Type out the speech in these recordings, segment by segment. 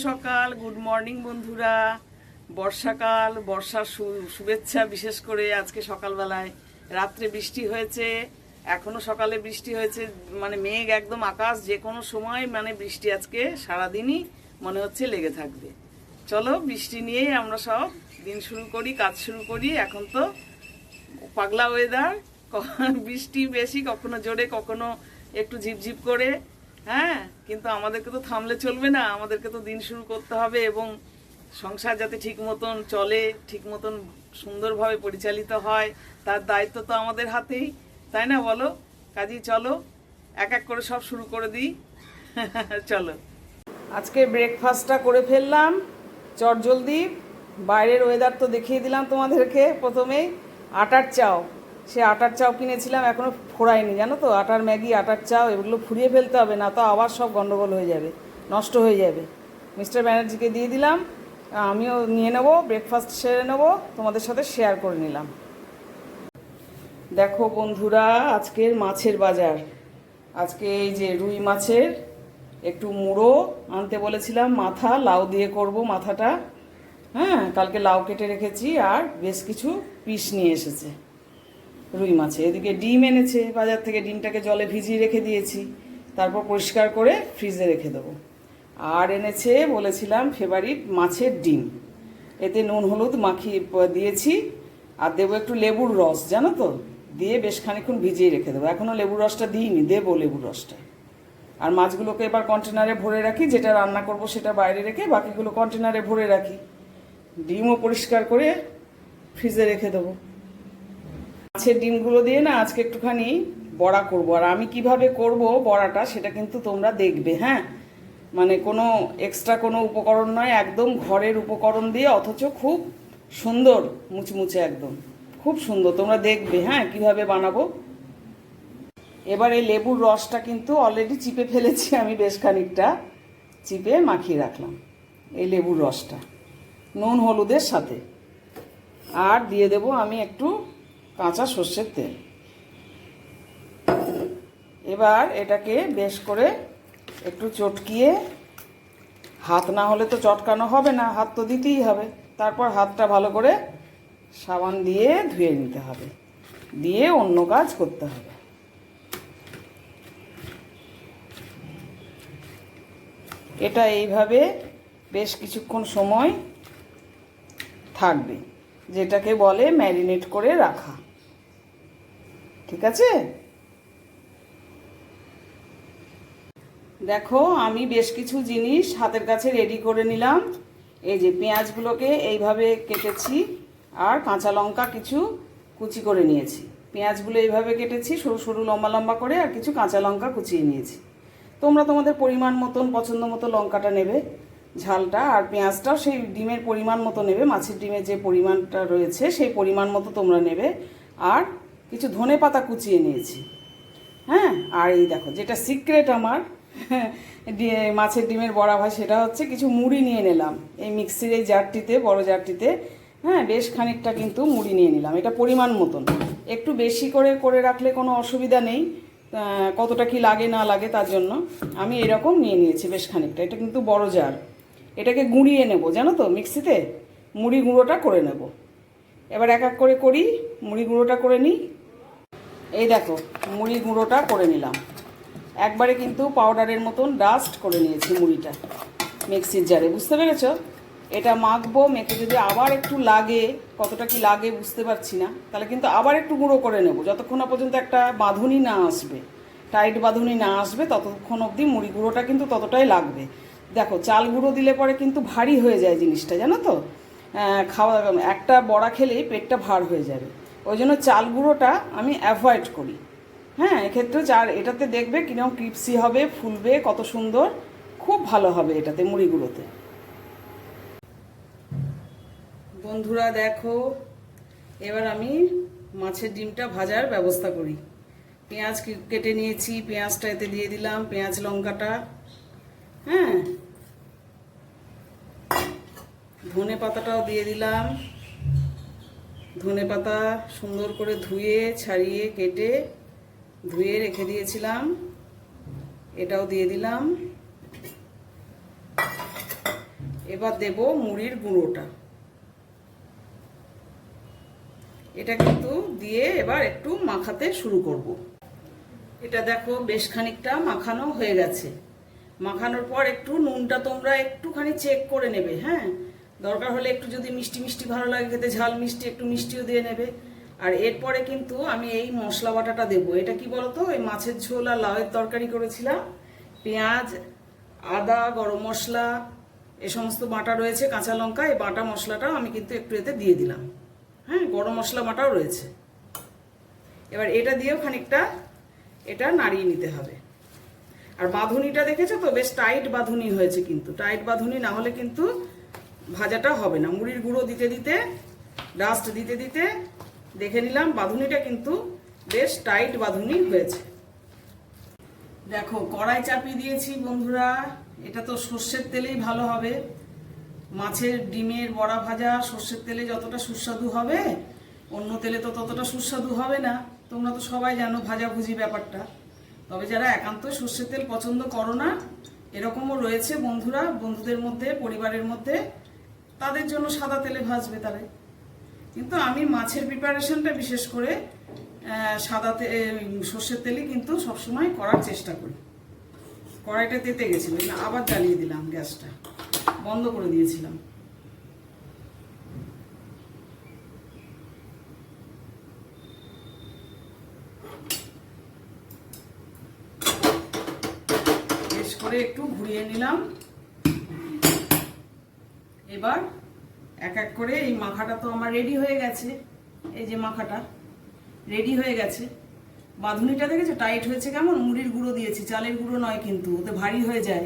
সকাল, good morning বন্ধুরা। বর্ষাকাল, বর্ষার শুভেচ্ছা। বিশেষ করে আজকে সকালবেলায়, রাত্রে বৃষ্টি হয়েছে, এখনো সকালে বৃষ্টি হয়েছে, মানে মেঘ একদম আকাশ, যে কোনো সময় মানে বৃষ্টি আজকে সারাদিনই মনে হচ্ছে লেগে থাকবে। চলো বৃষ্টি নিয়েই আমরা সব দিন শুরু করি, কাজ শুরু করি। এখন তো পাগলা ওয়েদার, বৃষ্টি বেশি, কখনো জোরে কখনো একটু ঝিপঝিপ করে। হ্যাঁ, কিন্তু আমাদেরকে তো থামলে চলবে না, আমাদেরকে তো দিন শুরু করতে হবে এবং সংসার যাতে ঠিক মতন চলে, ঠিক মতন সুন্দরভাবে পরিচালিত হয়, তার দায়িত্ব তো আমাদের হাতেই, তাই না বলো? কাজেই চলো এক এক করে সব শুরু করে দিই। চলো, আজকে ব্রেকফাস্টটা করে ফেললাম চটজলদি। বাইরের ওয়েদার তো দেখিয়ে দিলাম তোমাদেরকে প্রথমেই। আটার চাও, সে আটার চাও কিনেছিলাম, এখনও ফোড়াইনি, জানো তো। আটার ম্যাগি, আটার চাও, এগুলো ফুরিয়ে ফেলতে হবে, না তো আবার সব গন্ডগোল হয়ে যাবে, নষ্ট হয়ে যাবে। মিস্টার ব্যানার্জিকে দিয়ে দিলাম, আমিও নিয়ে নেবো, ব্রেকফাস্ট সেরে নেবো, তোমাদের সাথে শেয়ার করে নিলাম। দেখো বন্ধুরা, আজকের মাছের বাজার। আজকে এই যে রুই মাছের একটু মুড়ো আনতে বলেছিলাম, মাথা লাউ দিয়ে করব মাথাটা। হ্যাঁ, কালকে লাউ কেটে রেখেছি, আর বেশ কিছু পিস নিয়ে এসেছে রুই মাছে। এদিকে ডিম এনেছে বাজার থেকে, ডিমটাকে জলে ভিজিয়ে রেখে দিয়েছি, তারপর পরিষ্কার করে ফ্রিজে রেখে দেবো। আর এনেছে বলেছিলাম ফেভারিট মাছের ডিম, এতে নুন হলুদ মাখিয়ে দিয়েছি, আর দেবো একটু লেবুর রস, জানো তো, দিয়ে বেশ খানিক্ষণ ভিজিয়ে রেখে দেবো। এখনও লেবুর রসটা দিইনি, দেবো লেবুর রসটা। আর মাছগুলোকে এবার কন্টেনারে ভরে রাখি, যেটা রান্না করব সেটা বাইরে রেখে বাকিগুলো কন্টেনারে ভরে রাখি। ডিমও পরিষ্কার করে ফ্রিজে রেখে দেবো। মাছের ডিমগুলো দিয়ে না আজকে একটুখানি বড়া করব। আর আমি কিভাবে করব বড়াটা সেটা কিন্তু তোমরা দেখবে। হ্যাঁ, মানে কোনো এক্সট্রা কোনো উপকরণ নয়, একদম ঘরের উপকরণ দিয়ে, অথচ খুব সুন্দর মুচমুচে, একদম খুব সুন্দর। তোমরা দেখবে হ্যাঁ কিভাবে বানাবো। এবার এই লেবুর রসটা কিন্তু অলরেডি চিপে ফেলেছি আমি, বেশ খানিকটা চিপে মাখিয়ে রাখলাম এই লেবুর রসটা নুন হলুদের সাথে। আর দিয়ে দেব আমি একটু কাঁচা সর্ষের তেল। এবার এটাকে বেশ করে একটু চটকিয়ে, হাত না হলে তো চটকানো হবে না, হাত তো দিতেই হবে, তারপর হাতটা ভালো করে সাবান দিয়ে ধুয়ে নিতে হবে, দিয়ে অন্য কাজ করতে হবে। এটা এইভাবে বেশ কিছুক্ষণ সময় থাকবে, যেটাকে বলে ম্যারিনেট করে রাখা। ঠিক আছে, দেখো আমি বেশ কিছু জিনিস হাতের কাছে রেডি করে নিলাম। এই যে পেঁয়াজগুলোকে এইভাবে কেটেছি, আর কাঁচা লঙ্কা কিছু কুচি করে নিয়েছি। পেঁয়াজগুলো এইভাবে কেটেছি সরু সরু লম্বা লম্বা করে, আর কিছু কাঁচা লঙ্কা কুচিয়ে নিয়েছি। তোমরা তোমাদের পরিমাণ মতন পছন্দ মতো লঙ্কাটা নেবে, ঝালটা, আর পেঁয়াজটাও সেই ডিমের পরিমাণ মতো নেবে, মাছের ডিমের যে পরিমাণটা রয়েছে সেই পরিমাণ মতো তোমরা নেবে। আর কিছু ধনে পাতা কুচিয়ে নিয়েছি। হ্যাঁ, আর এই দেখো যেটা সিক্রেট আমার মাছের ডিমের বড়া হয়, সেটা হচ্ছে কিছু মুড়ি নিয়ে নিলাম এই মিক্সির এই জারটিতে, বড় জারটিতে। হ্যাঁ, বেশ খানিকটা কিন্তু মুড়ি নিয়ে নিলাম, এটা পরিমাণ মতন। একটু বেশি করে করে রাখলে কোনো অসুবিধা নেই, কতটা কি লাগে না লাগে তার জন্য আমি এরকম নিয়ে নিয়েছি বেশ খানিকটা। এটা কিন্তু বড় জার, এটাকে গুঁড়িয়ে নেব, জানো তো, মিক্সিতে মুড়ি গুঁড়োটা করে নেব। এবার এক এক করে করি, মুড়ি গুঁড়োটা করে নিই। এই দেখো মুড়ি গুঁড়োটা করে নিলাম, একবারে কিন্তু পাউডারের মতন ডাস্ট করে নিয়েছি মুড়িটা মিক্সির জারে, বুঝতে পেরেছো? এটা মাখবো, মেখে যদি আবার একটু লাগে, কতটা কি লাগে বুঝতে পারছি না, তাহলে কিন্তু আবার একটু গুঁড়ো করে নেব, যতক্ষণ না পর্যন্ত একটা বাঁধুনি না আসবে, টাইট বাঁধুনি না আসবে, ততক্ষণ অবধি মুড়ি গুঁড়োটা কিন্তু ততটাই লাগবে। দেখো চাল গুঁড়ো দিলে পরে কিন্তু ভারী হয়ে যায় জিনিসটা, জানো তো, খাওয়া একটা বড়া খেলেই পেটটা ভার হয়ে যাবে, ওই জন্য চাল গুঁড়োটা আমি অ্যাভয়েড করি। হ্যাঁ, এক্ষেত্রে এটাতে দেখবে কিরকম ক্রিপসি হবে, ফুলবে, কত সুন্দর, খুব ভালো হবে এটাতে, মুড়ি গুঁড়োতে। বন্ধুরা দেখো, এবার আমি মাছের ডিমটা ভাজার ব্যবস্থা করি। পেঁয়াজ কেটে নিয়েছি, পেঁয়াজটা এতে দিয়ে দিলাম, পেঁয়াজ লঙ্কাটা। হ্যাঁ, ধনে পাতাটাও দিয়ে দিলাম, ধনে পাতা সুন্দর করে ধুয়ে ছাড়িয়ে কেটে ধুয়ে রেখে দিয়েছিলাম, এটাও দিয়ে দিলাম। এবার দেব মুড়ির গুঁড়োটা, এটা কিন্তু দিয়ে এবার একটু মাখাতে শুরু করব। এটা দেখো বেশ খানিকটা মাখানো হয়ে গেছে। মাখানোর পর একটু নুনটা তোমরা একটুখানি চেক করে নেবে, হ্যাঁ, দরকার হলে একটু যদি মিষ্টি মিষ্টি ভালো লাগে খেতে, ঝাল মিষ্টি একটু মিষ্টিও দিয়ে নেবে। আর এরপরে কিন্তু আমি এই মশলা বাটাটা দেবো। এটা কি বলতো, এই মাছের ঝোল আর লাউয়ের তরকারি করেছিলাম, পেঁয়াজ, আদা, গরম মশলা এ সমস্ত বাটা রয়েছে, কাঁচা লঙ্কা, এই বাটা মশলাটাও আমি কিন্তু একটু এতে দিয়ে দিলাম, হ্যাঁ, গরম মশলা বাটাও রয়েছে। এবার এটা দিয়েও খানিকটা এটা নাড়িয়ে নিতে হবে। আর বাঁধুনিটা দেখেছো তো, বেশ টাইট বাঁধুনি হয়েছে, কিন্তু টাইট বাঁধুনি না হলে কিন্তু ভাজাটা হবে না। মুড়ির গুঁড়ো দিতে দিতে, ডাস্ট দিতে দিতে দেখে নিলাম বাঁধুনিটা কিন্তু বেশ টাইট বাঁধুনি হয়েছে। দেখো কড়াই চাপিয়ে দিয়েছি বন্ধুরা, এটা তো সর্ষের তেলেই ভালো হবে। মাছের ডিমের বড়া ভাজা সর্ষের তেলে যতটা সুস্বাদু হবে, অন্য তেলে তো ততটা সুস্বাদু হবে না। তোমরা তো সবাই জানো ভাজাভুজি ব্যাপারটা। তবে যারা একান্ত সর্ষের তেল পছন্দ করো না, এরকমও রয়েছে বন্ধুরা, বন্ধুদের মধ্যে, পরিবারের মধ্যে, তাদের জন্য সাদা তেলে ভাজবে তারা। কিন্তু আমি মাছের প্রিপারেশনটা বিশেষ করে সর্ষের তেলে কিন্তু সবসময় করার চেষ্টা করি। কড়াইটা তেতে গেছিল, আবার জ্বালিয়ে দিলাম, গ্যাসটা বন্ধ করে দিয়েছিলাম। বেশ করে একটু ঘুরিয়ে নিলাম। এবার এক এক করে এই মাখাটা তো আমার রেডি হয়ে গেছে। এই যে মাখাটা রেডি হয়ে গেছে। বাঁধুনিটা দেখেছো টাইট হয়েছে কেমন? মুড়ির গুঁড়ো দিয়েছি, চালের গুঁড়ো নয়, কিন্তু ওতে ভারী হয়ে যায়।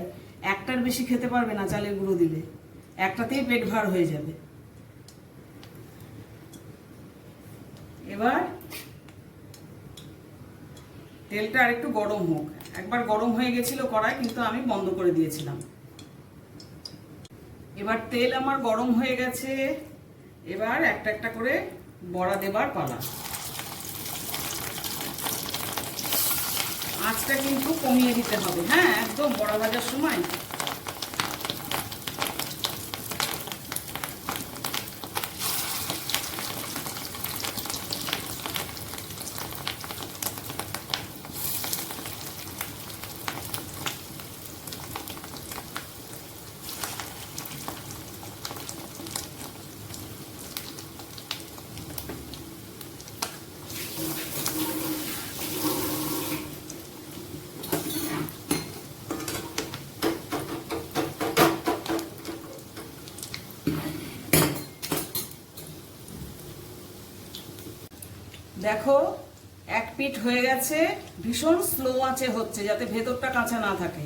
একটার বেশি খেতে পারবে না চালের গুঁড়ো দিলে, একটাতেই পেট ভার হয়ে যাবে। এবার তেলটা আর একটু গরম হোক। একবার গরম হয়ে গেছিল কড়াই, কিন্তু আমি বন্ধ করে দিয়েছিলাম। এবার তেল আমার গরম হয়ে গেছে। এবার একটা একটা করে বড়া দেবার পালা। আঁচটা কিন্তু কমিয়ে দিতে হবে, হ্যাঁ, একদম বড়া ভাজার সময়। দেখো এক পিঠ হয়ে গেছে, ভীষণ স্লো আঁচে হচ্ছে যাতে ভেতরটা কাঁচা না থাকে।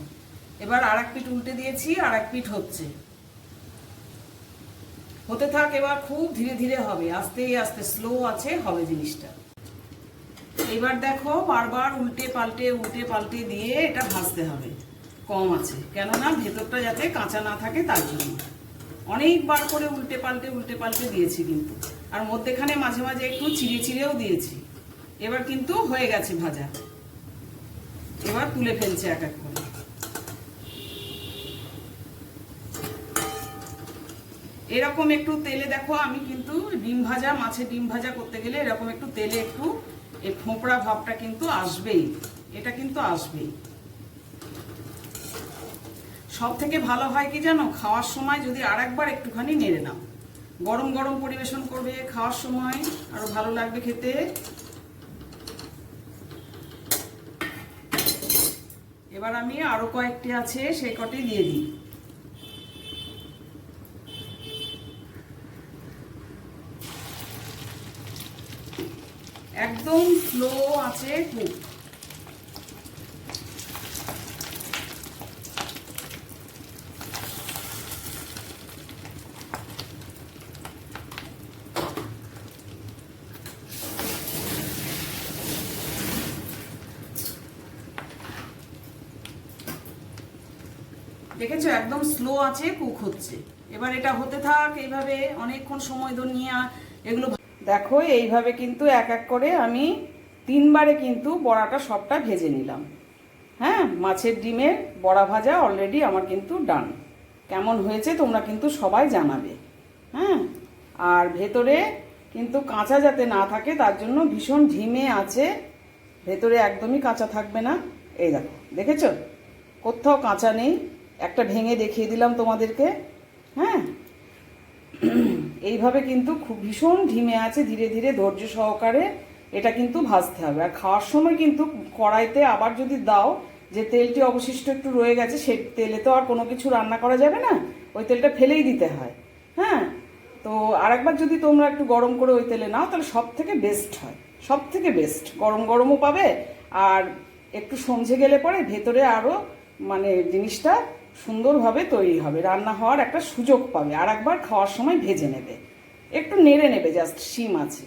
এবার আর এক পিঠ উল্টে দিয়েছি, আর এক পিঠ হচ্ছে, হতে থাক। এবার খুব ধীরে ধীরে হবে, আস্তে আস্তে স্লো আছে হবে জিনিসটা। এবার দেখো বারবার উল্টে পাল্টে দিয়ে এটা ভাজতে হবে কম আছে, কেননা ভেতরটা যাতে কাঁচা না থাকে তার জন্য। অনেকবার করে উল্টে পাল্টে দিয়েছি কিন্তু, আর মধ্যেখানে মাঝে মাঝে একটু চিড়েও দিয়েছি। এবার কিন্তু হয়ে গেছে ভাজা। এবার তুলে ফেলছে এক এক করে। এরকম একটু তেলে দেখো, আমি কিন্তু ডিম ভাজা, মাছের ডিম ভাজা করতে গেলে এরকম একটু তেলে একটু এই ফোঁপড়া ভাবটা কিন্তু আসবেই, এটা কিন্তু আসবেই। সব থেকে ভালো হয় কি জানো, খাওয়ার সময় যদি আর একবার একটুখানি নেড়ে নাও। গরম গরম পরিবেশন করবে, খাওয়ার সময় আরো ভালো লাগবে খেতে। এবার আমি আরো কয়েকটি আছে, সেই কটি দিয়ে দিই। একদম স্লো আছে কুক। দেখেছো একদম স্লো আছে কুক হচ্ছে। এবার এটা হতে থাক এইভাবে অনেকক্ষণ সময় নিয়ে এগুলো। দেখো এইভাবে কিন্তু এক এক করে আমি 3 বারে কিন্তু বড়াটা সবটা ভেজে নিলাম। হ্যাঁ, মাছের ডিমের বড়া ভাজা অলরেডি আমার কিন্তু ডান। কেমন হয়েছে তোমরা কিন্তু সবাই জানাবে। হ্যাঁ, আর ভেতরে কিন্তু কাঁচা যাতে না থাকে তার জন্য ভীষণ ঢিমে আছে, ভেতরে একদমই কাঁচা থাকবে না। এই দেখো, দেখেছো কোথাও কাঁচা নেই। একটা ভেঙে দেখিয়ে দিলাম তোমাদেরকে। হ্যাঁ, এইভাবে কিন্তু খুব ভীষণ ঢিমে আছে, ধীরে ধীরে ধৈর্য সহকারে এটা কিন্তু ভাজতে হবে। আর খাওয়ার সময় কিন্তু কড়াইতে আবার যদি দাও, যে তেলটি অবশিষ্ট একটু রয়ে গেছে, সেই তেলে তো আর কোনো কিছু রান্না করা যাবে না, ওই তেলটা ফেলেই দিতে হয়। হ্যাঁ, তো আরেকবার যদি তোমরা একটু গরম করে ওই তেলে নাও তাহলে সব থেকে বেস্ট হয়, সব থেকে বেস্ট। গরম গরমও পাবে, আর একটু সমঝে গেলে পরে ভেতরে আরও মানে জিনিসটা সুন্দরভাবে তৈরি হবে, রান্না হওয়ার একটা সুযোগ পাবে। আর একবার খাওয়ার সময় ভেজে নেবে, একটু নেড়ে নেবে, জাস্ট শিম আছে।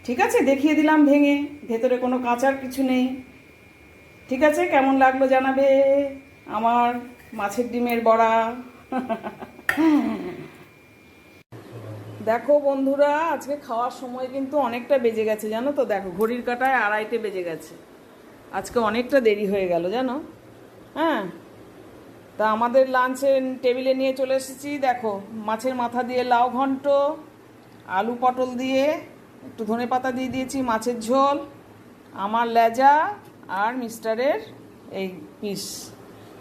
ঠিক আছে, দেখিয়ে দিলাম ভেঙে, ভেতরে কোনো কাঁচার কিছু নেই। ঠিক আছে, কেমন লাগলো জানাবে আমার মাছের ডিমের বড়া। দেখো বন্ধুরা, আজকে খাওয়ার সময় কিন্তু অনেকটা বেজে গেছে জানো তো। দেখো ঘড়ির কাঁটায় 2:30 বেজে গেছে, আজকে অনেকটা দেরি হয়ে গেল জানো। হ্যাঁ, তা আমাদের লাঞ্চের টেবিলে নিয়ে চলে এসেছি। দেখো মাছের মাথা দিয়ে লাউ ঘন্ট, আলু পটল দিয়ে একটু ধনেপাতা দিয়ে দিয়েছি, মাছের ঝোল, আমার লেজা, আর মিস্টারের এই পিস,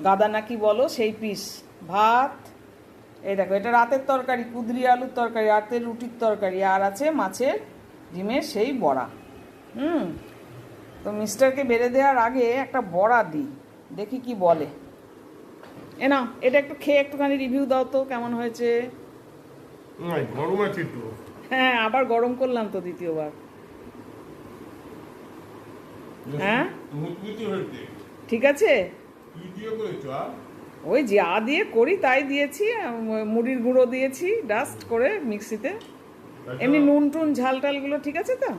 গাদা নাকি বলো সেই পিস, ভাত। এই দেখো এটা রাতের তরকারি, কুদরি আলুর তরকারি, রাতের রুটির তরকারি, আর আছে মাছের ডিমের সেই বড়া। তো মিস্টারকে বেড়ে দেওয়ার আগে একটা বড়া দিই, দেখি কি বলে। এ না, এটা একটু খেয়ে একটুখানি রিভিউ দাও তো কেমন হয়েছে। গরম আছে একটু। হ্যাঁ, আবার গরম করলাম তো দ্বিতীয়বার। হ্যাঁ ঠিক আছে, ওই যা দিয়ে করি তাই দিয়েছি, মুড়ির গুঁড়ো দিয়েছি ডাস্ট করে মিক্সিতে। এমনি নুন টুন ঝাল টালগুলো ঠিক আছে তো?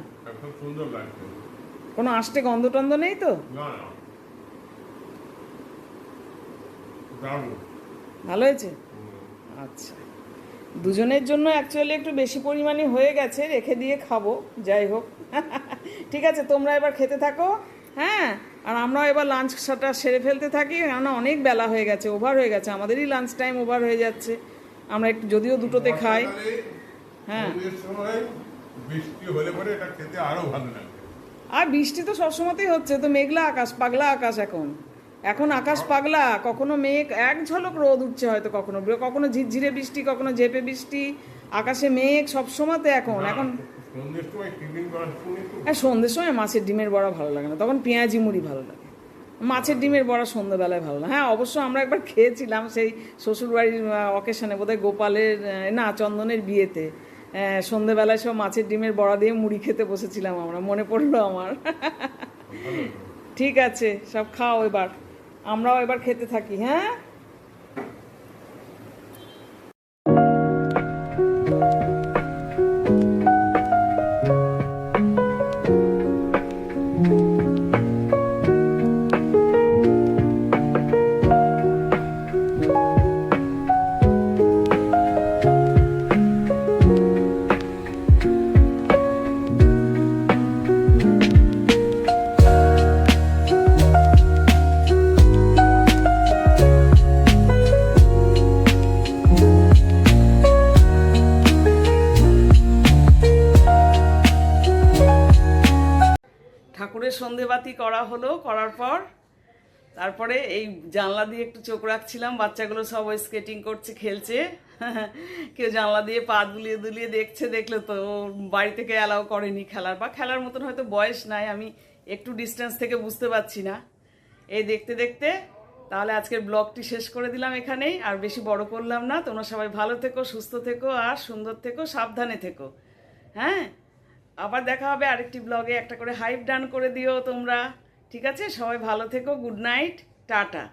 কোনো আষ্টে গন্ধ টন্ধ নেই তো? ভালো হয়েছে। আচ্ছা, দুজনের জন্য অ্যাকচুয়ালি একটু বেশি পরিমাণে হয়ে গেছে, রেখে দিয়ে খাবো, যাই হোক। ঠিক আছে, তোমরা এবার খেতে থাকো। হ্যাঁ, আর আমরাও এবার লাঞ্চটা সেরে ফেলতে থাকি, কেননা অনেক বেলা হয়ে গেছে, ওভার হয়ে গেছে, আমাদেরই লাঞ্চ টাইম ওভার হয়ে যাচ্ছে। আমরা একটু যদিও 2টোতে খাই। হ্যাঁ, বৃষ্টি হলে পরে এটা খেতে আরো ভালো লাগে। আর বৃষ্টি তো সবসময়তেই হচ্ছে, তো মেঘলা আকাশ, পাগলা আকাশ। এখন আকাশ পাগলা, কখনো মেঘ, এক ঝলক রোদ উঠছে হয়তো, কখনো কখনো ঝিরঝিরে বৃষ্টি, কখনো ঝেপে বৃষ্টি, আকাশে মেঘ সবসময়তে। এখন হ্যাঁ, সন্ধ্যের সময় মাছের ডিমের বড়া ভালো লাগে না, তখন পেঁয়াজি মুড়ি ভালো লাগে। মাছের ডিমের বড়া সন্ধ্যাবেলায় ভালো লাগে। হ্যাঁ, অবশ্য আমরা একবার খেয়েছিলাম সেই শ্বশুরবাড়ির অকেশনে, বোধহয় গোপালের না চন্দনের বিয়েতে, সন্ধ্যেবেলায় সব মাছের ডিমের বড়া দিয়ে মুড়ি খেতে বসেছিলাম আমরা, মনে পড়লো আমার। ঠিক আছে, সব খাও এবার, আমরাও এবার খেতে থাকি। হ্যাঁ, ঠাকুরের সন্ধেবাতি করা হলো, করার পর তারপরে এই জানলা দিয়ে একটু চোখ রাখছিলাম, বাচ্চাগুলো সব ওই স্কেটিং করছে, খেলছে। কেউ জানলা দিয়ে পা দুলিয়ে দুলিয়ে দেখছে, দেখলে তো বাড়ি থেকে অ্যালাউ করেনি খেলার, বা খেলার মতন হয়তো বয়স নাই, আমি একটু ডিস্টেন্স থেকে বুঝতে পারছি না। এই দেখতে দেখতে তাহলে আজকের ব্লগটি শেষ করে দিলাম এখানেই, আর বেশি বড় করলাম না। তোমরা সবাই ভালো থেকো, সুস্থ থেকো, আর সুন্দর থেকো, সাবধানে থেকো। হ্যাঁ, আবার দেখা হবে আরেকটি ব্লগে। একটা করে হাইপ ডান করে দিও তোমরা। ঠিক আছে, সবাই ভালো থেকো, গুড নাইট, টাটা।